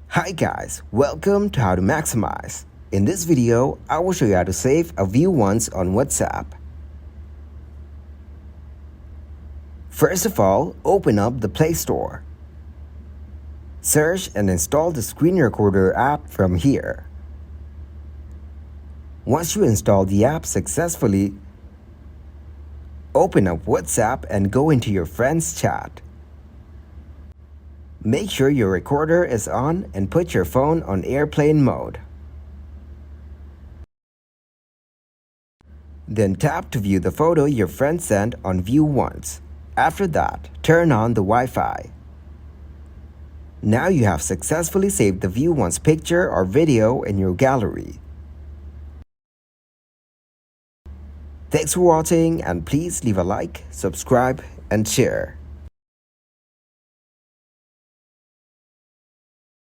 Hi guys, welcome to How to Maximize. In this video, I will show you how to save a view once on WhatsApp. First of all, open up the Play Store. Search and install the Screen Recorder app from here. Once you install the app successfully, open up WhatsApp and go into your friends' chat. Make sure your recorder is on and put your phone on airplane mode. Then tap to view the photo your friend sent on View Once. After that, turn on the Wi-Fi. Now you have successfully saved the View Once picture or video in your gallery. Thanks for watching and please leave a like, subscribe and share.